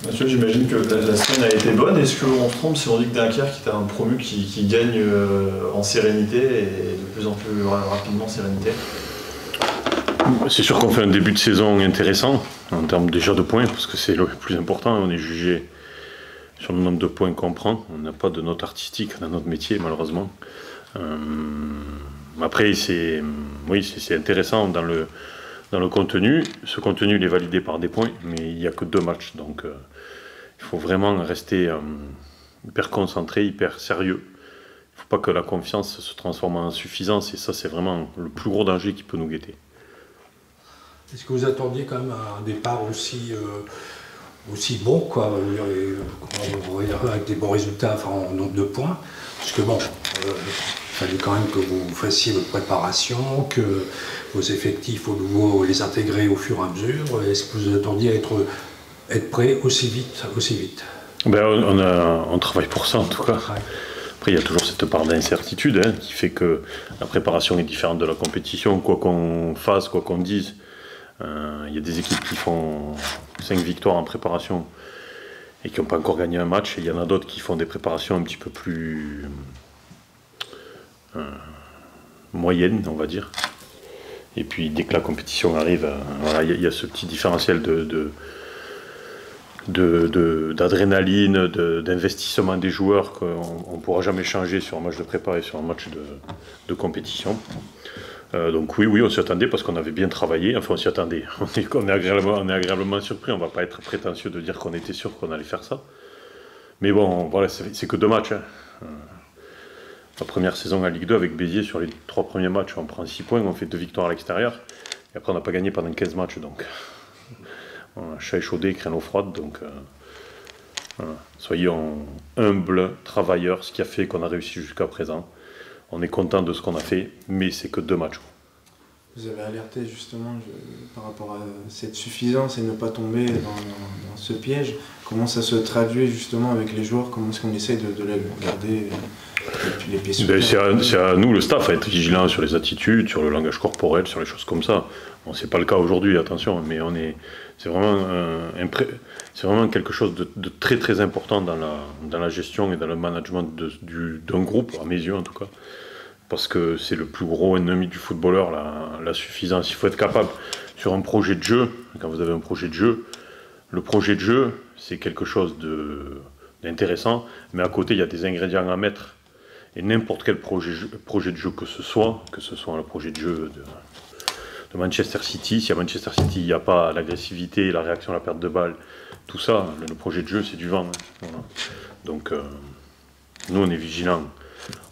Mathieu, j'imagine que la semaine a été bonne. Est-ce qu'on se trompe si on dit que Dunkerque est un promu qui gagne en sérénité et de plus en plus rapidement sérénité? C'est sûr qu'on fait un début de saison intéressant en termes déjà de points, parce que c'est le plus important. On est jugé sur le nombre de points qu'on prend. On n'a pas de note artistique dans notre métier, malheureusement. Après, c'est intéressant dans le contenu. Ce contenu, il est validé par des points, mais il n'y a que 2 matchs. Donc, il faut vraiment rester hyper concentré, hyper sérieux. Il ne faut pas que la confiance se transforme en insuffisance. Et ça, c'est vraiment le plus gros danger qui peut nous guetter. Est-ce que vous attendiez quand même un départ aussi bon, quoi, avec des bons résultats, enfin, en nombre de points? Parce que bon, il fallait quand même que vous fassiez votre préparation, que vos effectifs au nouveau les intégrer au fur et à mesure. Est-ce que vous attendiez à être prêt aussi vite? Ben, on travaille pour ça en tout cas. Ouais. Après, il y a toujours cette part d'incertitude qui fait que la préparation est différente de la compétition. Quoi qu'on fasse, quoi qu'on dise, il y a des équipes qui font 5 victoires en préparation et qui n'ont pas encore gagné un match. Et il y en a d'autres qui font des préparations un petit peu plus moyennes, on va dire. Et puis dès que la compétition arrive, voilà, il y a ce petit différentiel d'adrénaline, d'investissement des joueurs qu'on ne pourra jamais changer sur un match de prépa et sur un match de compétition. Donc oui, on s'y attendait parce qu'on avait bien travaillé. Enfin, on s'y attendait. On est agréablement surpris. On ne va pas être prétentieux de dire qu'on était sûr qu'on allait faire ça. Mais bon, voilà, c'est que 2 matchs. La première saison à Ligue 2 avec Béziers, sur les 3 premiers matchs, on prend 6 points, on fait 2 victoires à l'extérieur. Et après, on n'a pas gagné pendant 15 matchs. Donc, chat échaudé, créneau froide. Donc, voilà. Soyons humbles, travailleurs, ce qui a fait qu'on a réussi jusqu'à présent. On est content de ce qu'on a fait, mais c'est que 2 matchs. Vous avez alerté justement par rapport à cette suffisance et ne pas tomber dans ce piège. Comment ça se traduit justement avec les joueurs? Comment est-ce qu'on essaie de les garder les pieds sur terre? C'est à nous, le staff, à être vigilant sur les attitudes, sur le langage corporel, sur les choses comme ça. Bon, c'est pas le cas aujourd'hui, attention, mais c'est vraiment quelque chose de très très important dans la gestion et dans le management d'un groupe, à mes yeux en tout cas. Parce que c'est le plus gros ennemi du footballeur, la suffisance. Il faut être capable, sur un projet de jeu, quand vous avez un projet de jeu, le projet de jeu, c'est quelque chose d'intéressant, mais à côté, il y a des ingrédients à mettre. Et n'importe quel projet de jeu que ce soit le projet de jeu de Manchester City, si à Manchester City, il n'y a pas l'agressivité, la réaction à la perte de balle, tout ça, le projet de jeu, c'est du vent. Voilà. Donc, nous, on est vigilants.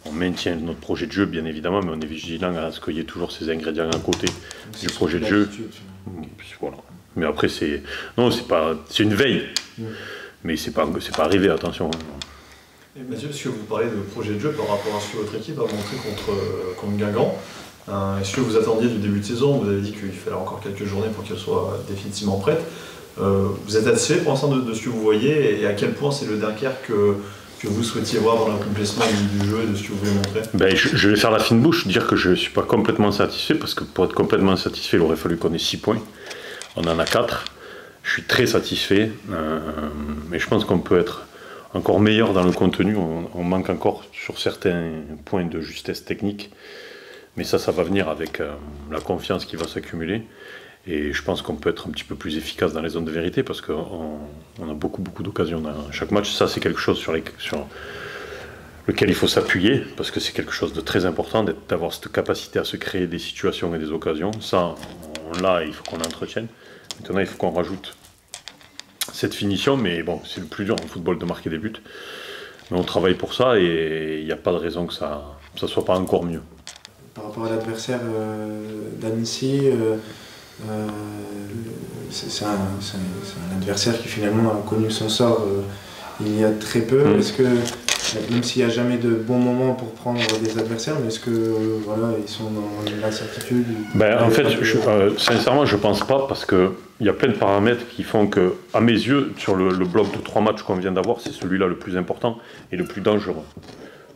On maintient notre projet de jeu, bien évidemment, mais on est vigilant à ce qu'il y ait toujours ces ingrédients à côté du projet de jeu. Voilà. Mais après, c'est une veille. Mais c'est pas arrivé, attention. Et Mathieu, parce que vous parlez de projet de jeu par rapport à ce que votre équipe a montré contre Guingamp, est-ce que vous attendiez du début de saison? Vous avez dit qu'il fallait encore quelques journées pour qu'elle soit définitivement prête. Vous êtes satisfait pour l'instant de ce que vous voyez et à quel point c'est le Dunkerque que vous souhaitiez voir dans l'accomplissement du jeu et de ce que vous voulez montrer? Je vais faire la fine bouche, dire que je ne suis pas complètement satisfait, parce que pour être complètement satisfait, il aurait fallu qu'on ait 6 points. On en a 4. Je suis très satisfait, mais je pense qu'on peut être encore meilleur dans le contenu. On manque encore sur certains points de justesse technique, mais ça va venir avec la confiance qui va s'accumuler. Et je pense qu'on peut être un petit peu plus efficace dans les zones de vérité parce qu'on a beaucoup d'occasions dans chaque match. Ça, c'est quelque chose sur lequel il faut s'appuyer parce que c'est quelque chose de très important d'avoir cette capacité à se créer des situations et des occasions. Ça, là, il faut qu'on l'entretienne. Maintenant, il faut qu'on rajoute cette finition, mais bon, c'est le plus dur en football de marquer des buts. Mais on travaille pour ça et il n'y a pas de raison que ça ne soit pas encore mieux. Par rapport à l'adversaire d'Annecy, c'est un adversaire qui finalement a connu son sort il y a très peu. Est-ce que, même s'il n'y a jamais de bons moments pour prendre des adversaires, mais est-ce que voilà, ils sont dans l'incertitude? En fait, sincèrement, je ne pense pas parce qu'il y a plein de paramètres qui font que, à mes yeux, sur le bloc de 3 matchs qu'on vient d'avoir, c'est celui-là le plus important et le plus dangereux.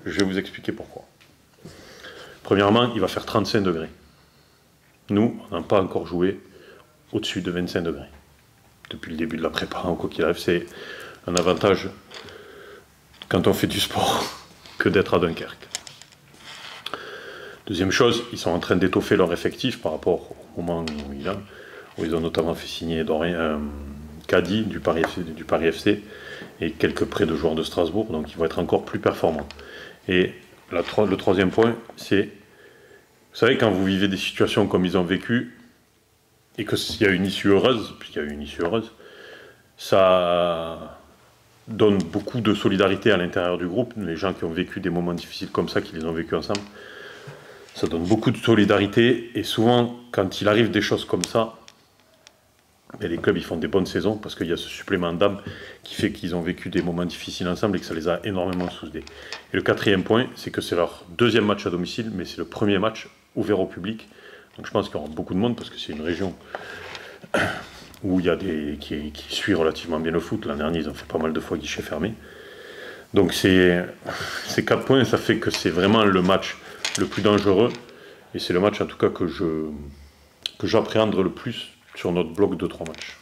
Je vais vous expliquer pourquoi. Premièrement, il va faire 35 degrés. Nous, on n'a pas encore joué au-dessus de 25 degrés. depuis le début de la prépa, ou quoi qu'il arrive, c'est un avantage quand on fait du sport que d'être à Dunkerque. Deuxième chose, ils sont en train d'étoffer leur effectif par rapport au moment où ils ont notamment fait signer Caddy du Paris FC et quelques prêts de joueurs de Strasbourg, donc ils vont être encore plus performants. Et le troisième point, c'est, vous savez, quand vous vivez des situations comme ils ont vécu, et qu'il y a une issue heureuse, puisqu'il y a eu une issue heureuse, ça donne beaucoup de solidarité à l'intérieur du groupe. Les gens qui ont vécu des moments difficiles comme ça, qui les ont vécus ensemble, ça donne beaucoup de solidarité. Et souvent, quand il arrive des choses comme ça, les clubs ils font des bonnes saisons parce qu'il y a ce supplément d'âme qui fait qu'ils ont vécu des moments difficiles ensemble et que ça les a énormément soudés. Et le quatrième point, c'est que c'est leur deuxième match à domicile, mais c'est le premier match ouvert au public. Donc je pense qu'il y aura beaucoup de monde parce que c'est une région où il y a qui suit relativement bien le foot. L'an dernier, ils ont fait pas mal de fois guichet fermé. Donc ces 4 points, ça fait que c'est vraiment le match le plus dangereux. Et c'est le match en tout cas que j'appréhende le plus sur notre bloc de 3 matchs.